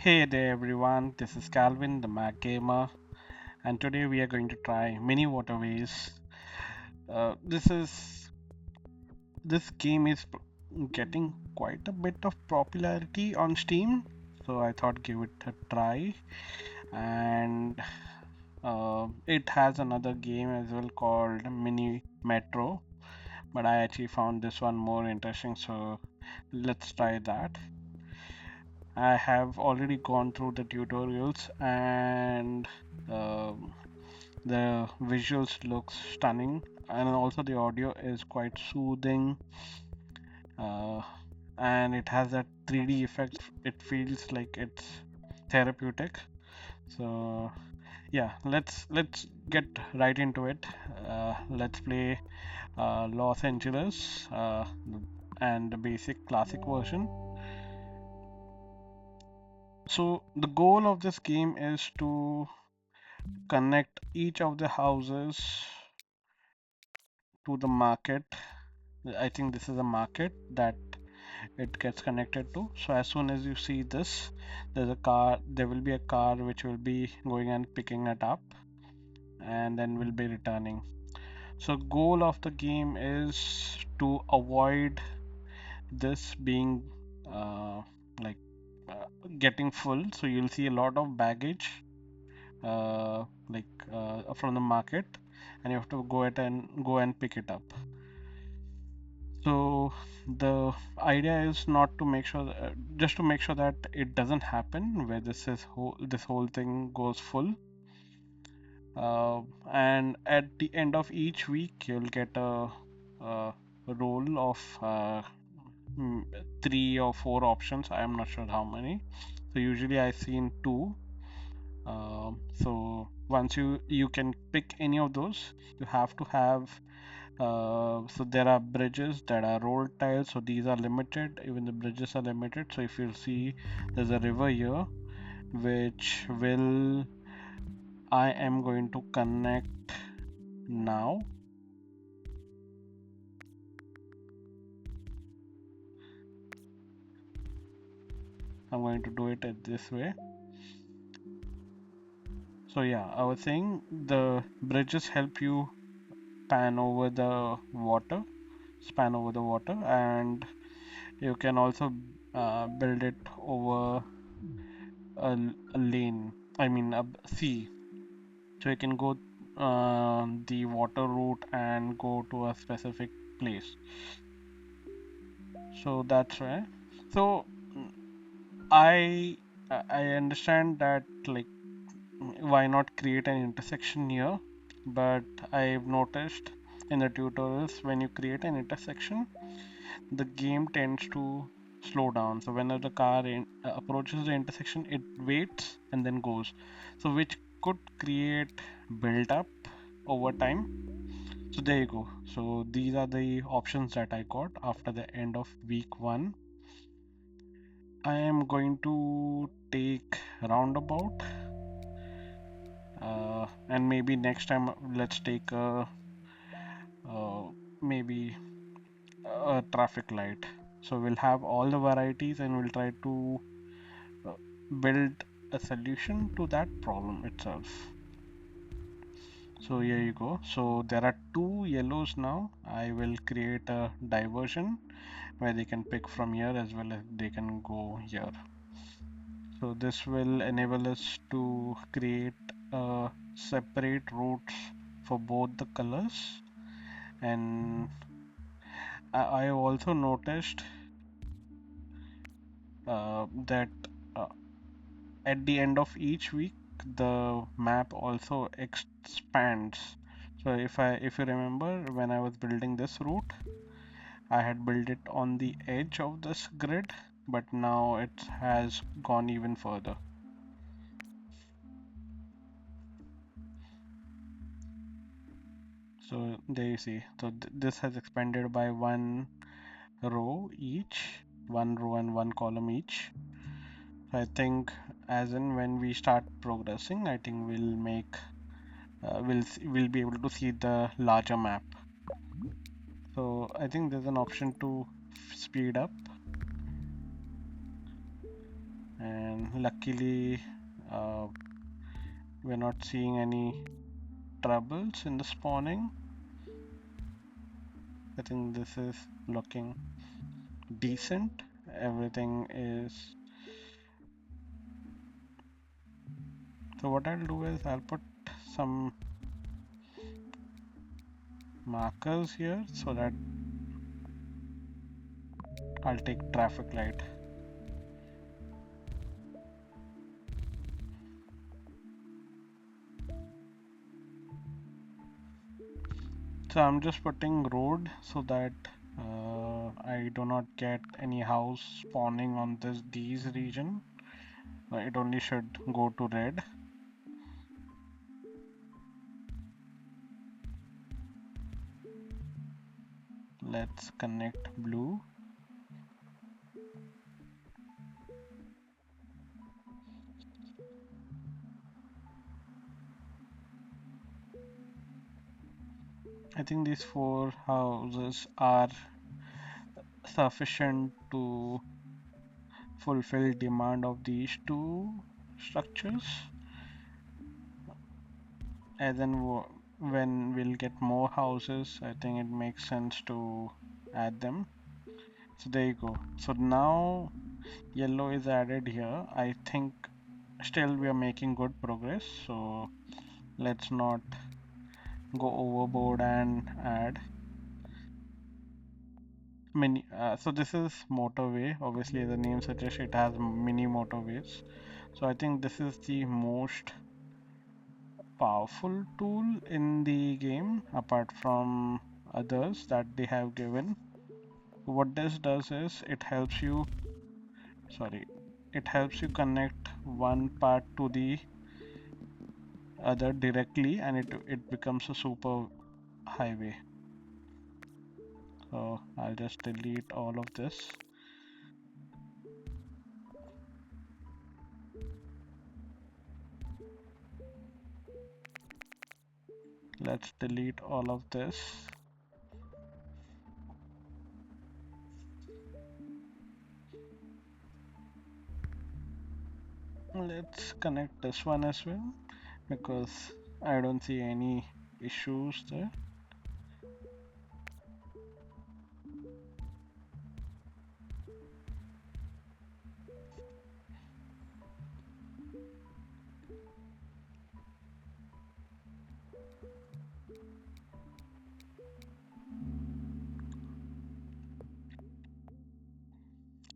Hey there everyone, this is Calvin, the Mac Gamer, and today we are going to try Mini Motorways. This game is getting quite a bit of popularity on Steam, so I thought give it a try. And it has another game as well called Mini Metro, but I actually found this one more interesting, so let's try that. I have already gone through the tutorials and um the visuals looks stunning, and also the audio is quite soothing, uh, and it has that 3D effect. It feels like it's therapeutic. So yeah, let's get right into it. Let's play Los Angeles and the basic classic version. So the goal of this game is to connect each of the houses to the market. I think this is a market that it gets connected to. So as soon as you see this, there will be a car which will be going and picking it up and then will be returning. So goal of the game is to avoid this being uh, like getting full. So you'll see a lot of baggage from the market, and you have to go and pick it up. So the idea is not to make sure just to make sure that it doesn't happen where this whole thing goes full. And at the end of each week, you'll get a roll of mm, 3 or 4 options. I am not sure how many. So usually I seen two. So once you can pick any of those, you have to have so there are bridges that are rolled tiles, so these are limited. Even the bridges are limited. So if you see, there's a river here, which will I am going to connect now. I'm going to do it this way. So yeah, I was saying the bridges help you span over the water, span over the water, and you can also build it over a lane. I mean a sea. So you can go the water route and go to a specific place. So that's right. So mm, I I understand that, like, why not create an intersection here, but I've noticed in the tutorials when you create an intersection, the game tends to slow down. So whenever the approaches the intersection, it waits and then goes. So which could create build up over time. So there you go. So these are the options that I got after the end of week 1. I am going to take roundabout, and maybe next time let's take uh, maybe a traffic light. So we'll have all the varieties and we'll try to uh, build a solution to that problem itself. So here you go. So there are 2 yellows now. I will create a diversion where they can pick from here as well as they can go here. So this will enable us to create separate routes for both the colors. And I also noticed that uh, at the end of each week the map also expands. So if you remember, when I was building this route, I had built it on the edge of this grid, but now it has gone even further. So there you see. So this has expanded by 1 row each, 1 row and 1 column each. So I think as in when we start progressing, I think we'll be able to see the larger map. So I think there's an option to speed up. and luckily uh, we're not seeing any troubles in the spawning. I think this is looking decent. Everything is. So what I'll do is I'll put some markers here so that I'll take traffic light. So I'm just putting road so that I do not get any house spawning on this these region. It only should go to red. Let's connect blue. I think these four houses are sufficient to fulfill demand of these two structures. And then when we'll get more houses, I think it makes sense to add them. So there you go. So now yellow is added here. I think still we are making good progress. So let's not go overboard and add mini. So this is motorway. Obviously, the name suggests it has mini motorways. So I think this is the most powerful tool in the game apart from others that they have given. What this does is sorry, it helps you connect one part to the other directly and it becomes a super highway. So I'll just delete all of this. Let's delete all of this. Let's connect this one as well because I don't see any issues there.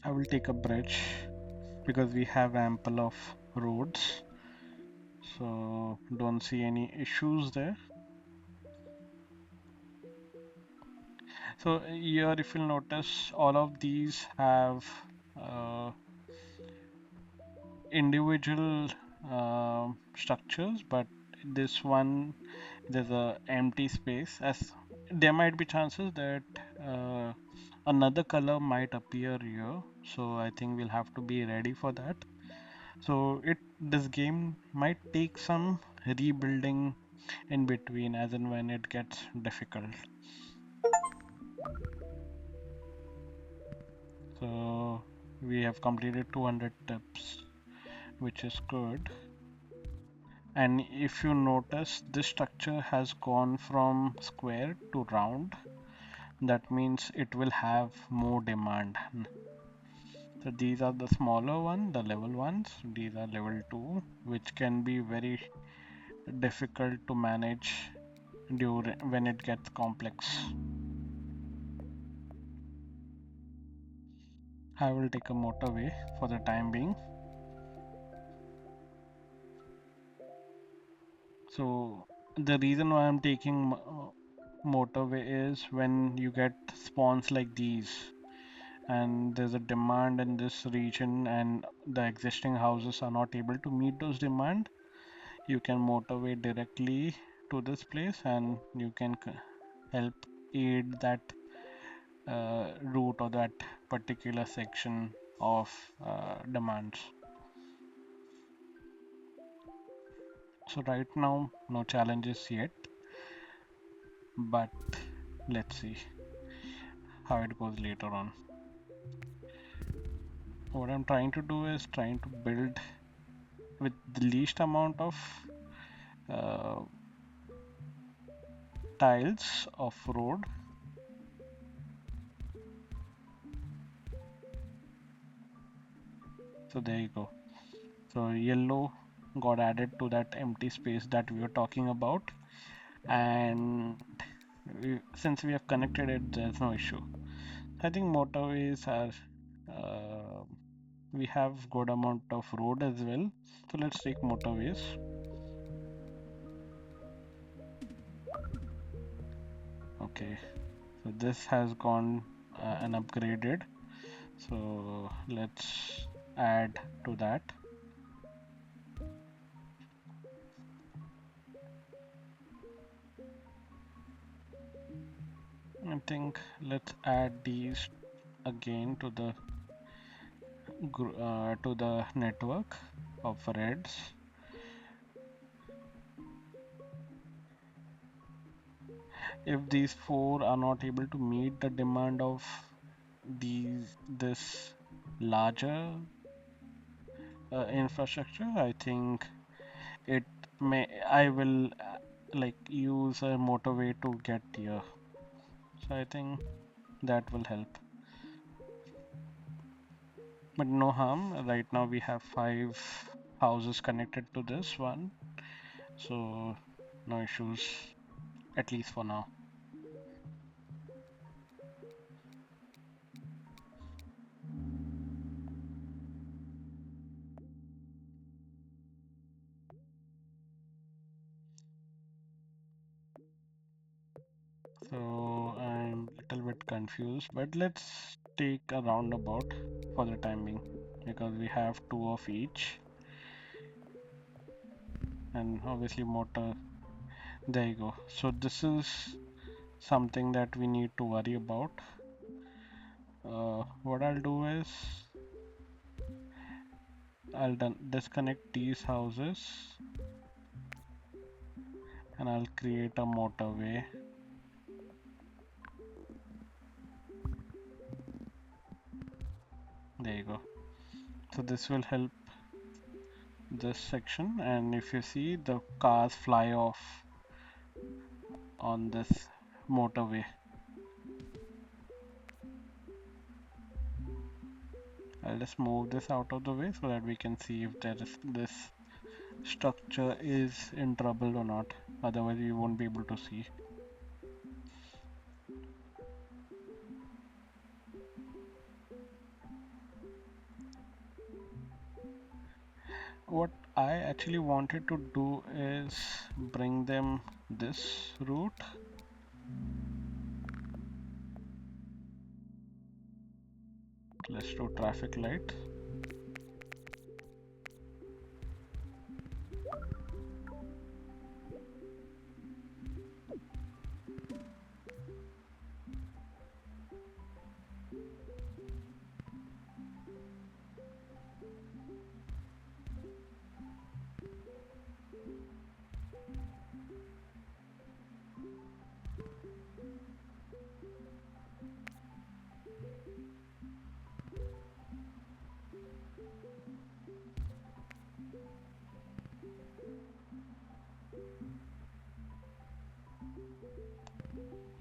I will take a bridge because we have ample of roads, so don't see any issues there. So here if you'll notice all of these have uh, individual structures, but this one there's a empty space, as there might be chances that uh, another color might appear here, so I think we'll have to be ready for that. So this game might take some rebuilding in between as and when it gets difficult. So we have completed 200 tips, which is good. And if you notice, this structure has gone from square to round. That means it will have more demand. So these are the smaller one, the level ones. These are level 2, which can be very difficult to manage during when it gets complex. I will take a motorway for the time being. So the reason why I'm taking motorway is when you get spawns like these and there's a demand in this region and the existing houses are not able to meet those demand, you can motorway directly to this place and you can help aid that route or that particular section of demands. So right now no challenges yet, but let's see how it goes later on. what I'm trying to do is trying to build with the least amount of uh, tiles of road. So there you go. So yellow got added to that empty space that we were talking about, and since we have connected it, there's no issue. I think motorways are we have good amount of road as well. So let's take motorways. Okay, so this has gone and upgraded. So let's add to that. I think let's add these again to the network of reds. If these four are not able to meet the demand of this larger infrastructure, I think it may I will like use a motorway to get here. So I think that will help. But no harm. Right now we have 5 houses connected to this one, so no issues, at least for now. So I'm a little bit confused, but let's take a roundabout for the time being because we have two of each, and obviously motor. There you go. So this is something that we need to worry about. What I'll do is I'll disconnect these houses and I'll create a motorway. There you go. So this will help this section, and if you see the cars fly off on this motorway. I'll just move this out of the way so that we can see if there is this structure is in trouble or not. Otherwise we won't be able to see. What I actually wanted to do is bring them this route. Let's do traffic light.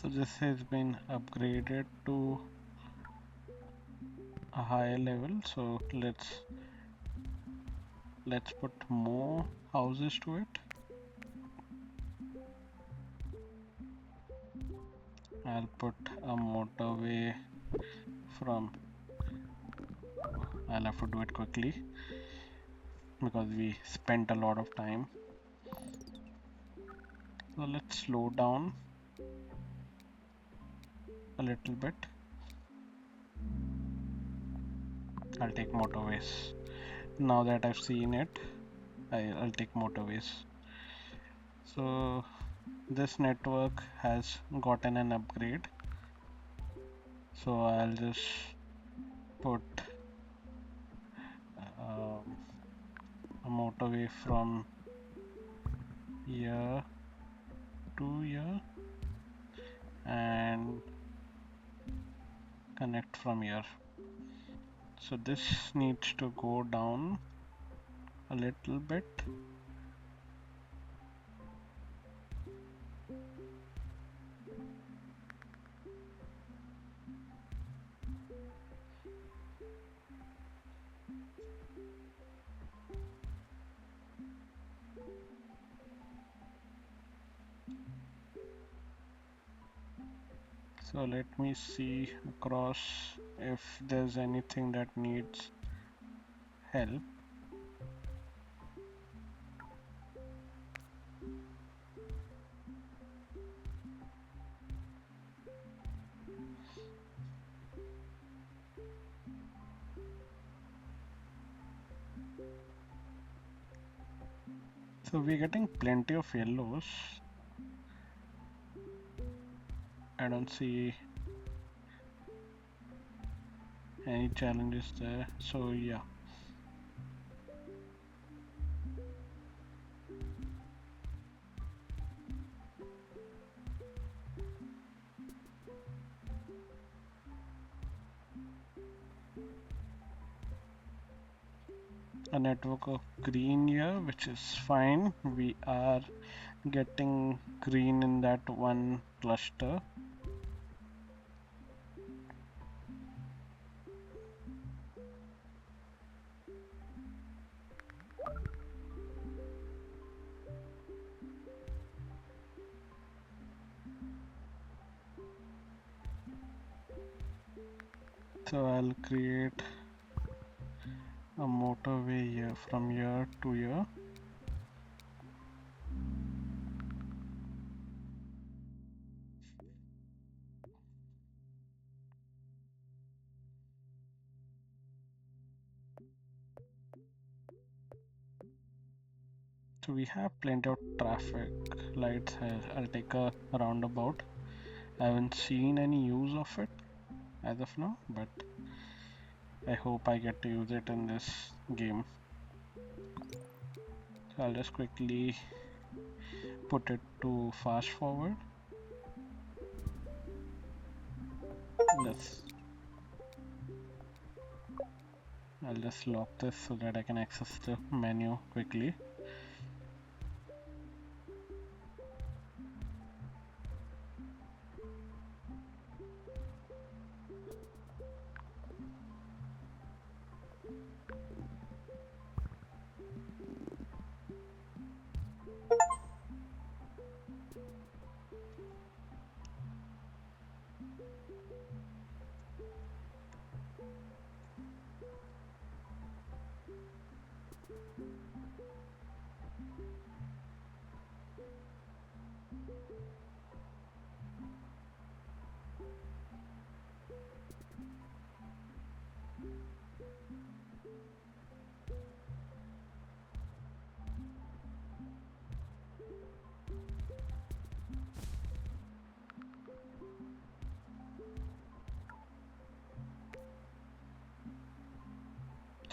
So this has been upgraded to a higher level. So let's put more houses to it. I'll put a motorway from. I'll have to do it quickly because we spent a lot of time. So let's slow down a little bit. I'll take motorways. Now that I've seen it, I'll take motorways. So this network has gotten an upgrade. So I'll just put um, a motorway from here to here and connect from here. So this needs to go down a little bit. So let me see across if there's anything that needs help. So we're getting plenty of yellows. I don't see any challenges there. So yeah. A network of green here, which is fine. We are getting green in that one cluster. So I'll create a motorway here from here to here. So we have plenty of traffic lights here. I'll take a roundabout. I haven't seen any use of it as of now, but I hope I get to use it in this game. So I'll just quickly put it to fast forward. Let's I'll just lock this so that I can access the menu quickly.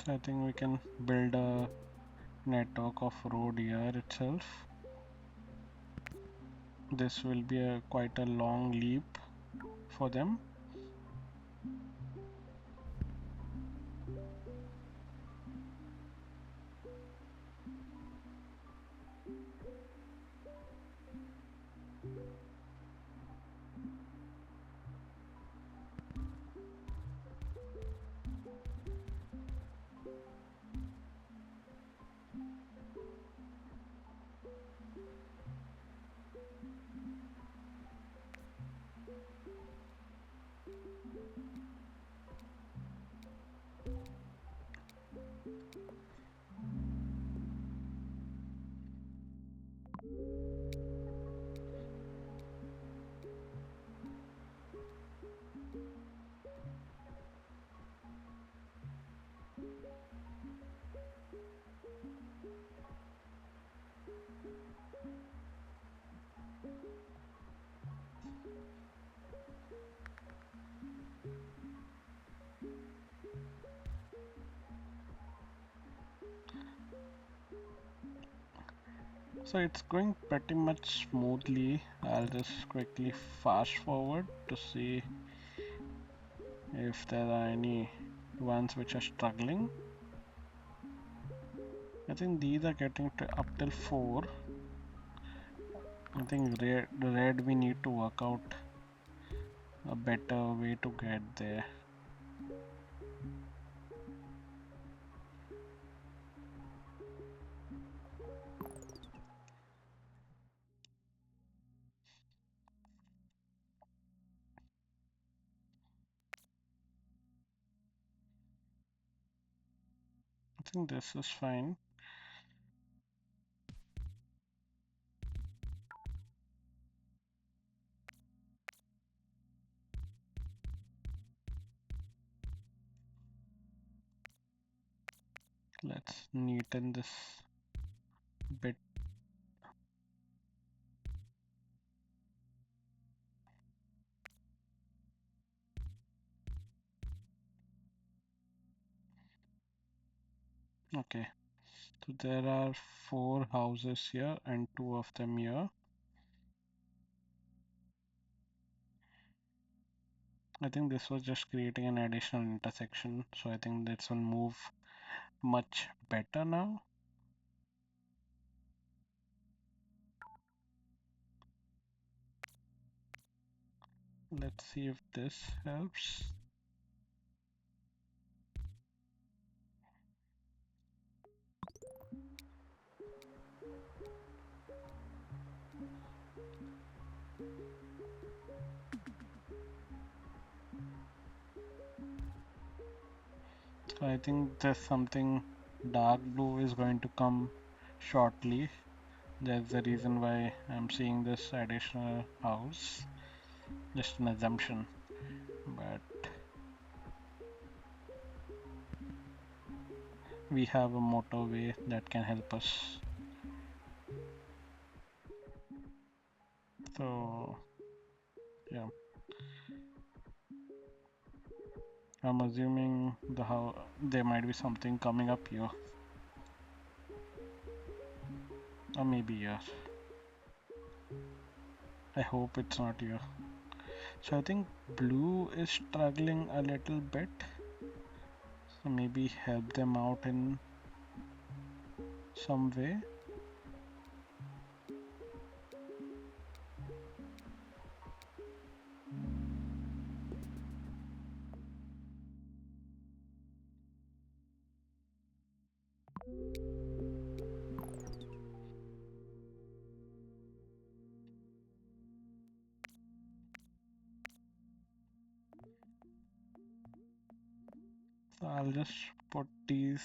So I think we can build a network of road here itself. This will be a quite a long leap for them. So it's going pretty much smoothly. I'll just quickly fast forward to see if there are any ones which are struggling. I think these are getting to up till 4. I think red we need to work out a better way to get there. I think this is fine. Let's neaten this bit. Okay, so there are 4 houses here and 2 of them here. I think this was just creating an additional intersection, so I think this will move much better now. Let's see if this helps. So I think there's something dark blue is going to come shortly. That's the reason why I'm seeing this additional house. Just an assumption, but we have a motorway that can help us. So yeah, I'm assuming there might be something coming up here, or maybe here. I hope it's not here. So I think blue is struggling a little bit. So maybe help them out in some way. So I'll just put these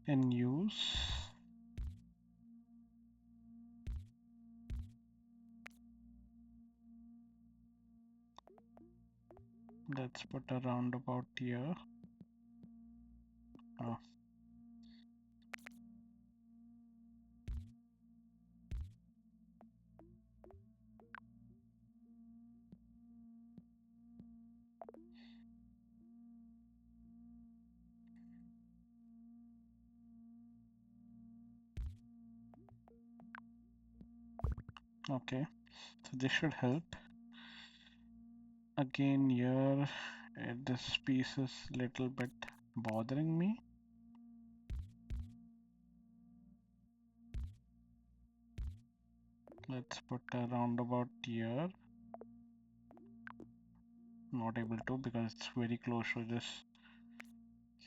in use. Let's put a roundabout here. Oh, okay, so this should help. Again here, this piece is little bit bothering me. Let's put a roundabout here. Not able to because it's very close to this.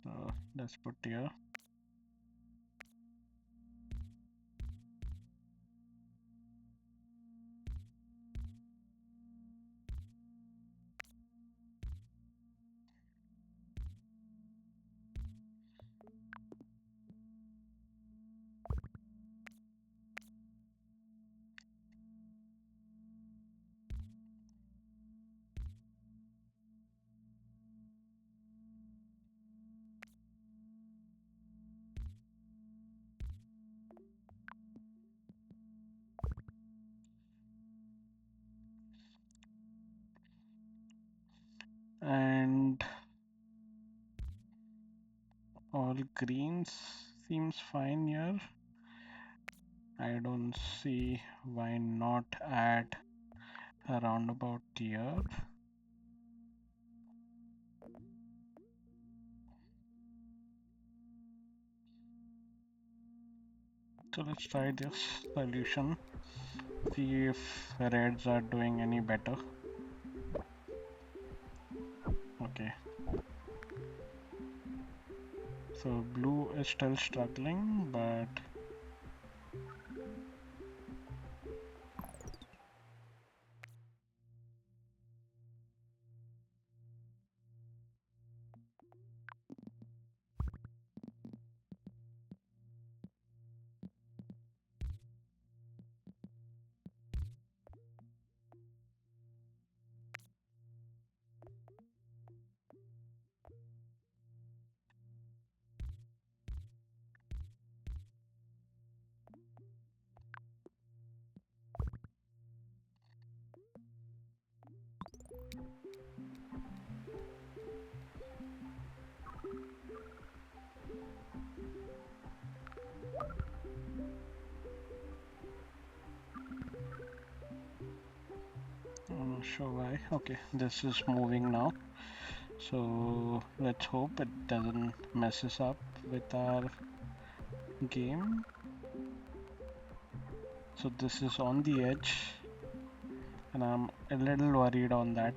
So let's put here. And all greens seems fine here. I don't see why not add a roundabout here. So let's try this solution. See if reds are doing any better. Okay, so blue is still struggling, but I'm not sure why. Okay, this is moving now. So let's hope it doesn't mess us up with our game. So this is on the edge, and I'm a little worried on that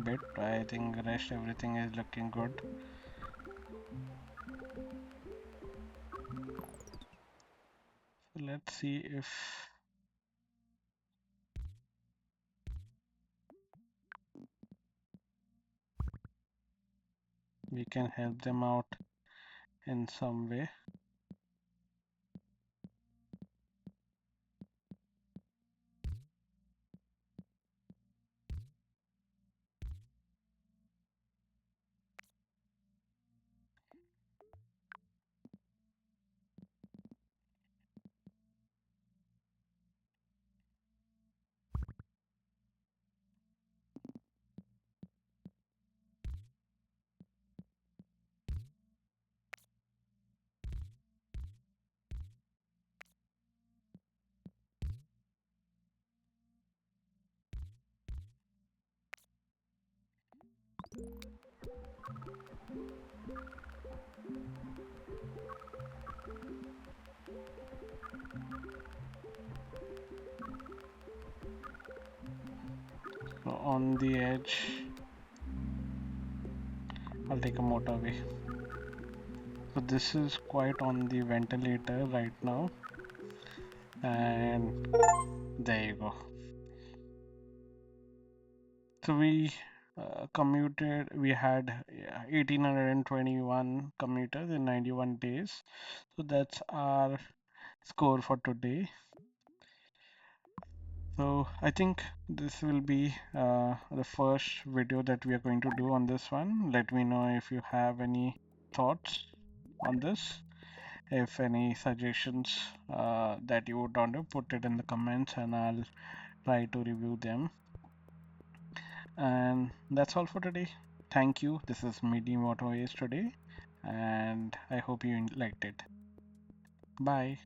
bit. I think rest everything is looking good. So let's see if we can help them out in some way. So on the edge, I'll take a motorway. So this is quite on the ventilator right now, and there you go. So we commuted, we had 1821 commuters in 91 days. So that's our score for today. So I think this will be the first video that we are going to do on this one. Let me know if you have any thoughts on this. If any suggestions that you would want to put it in the comments, and I'll try to review them. And that's all for today. Thank you. This is Mini Motorways today, and I hope you liked it. Bye.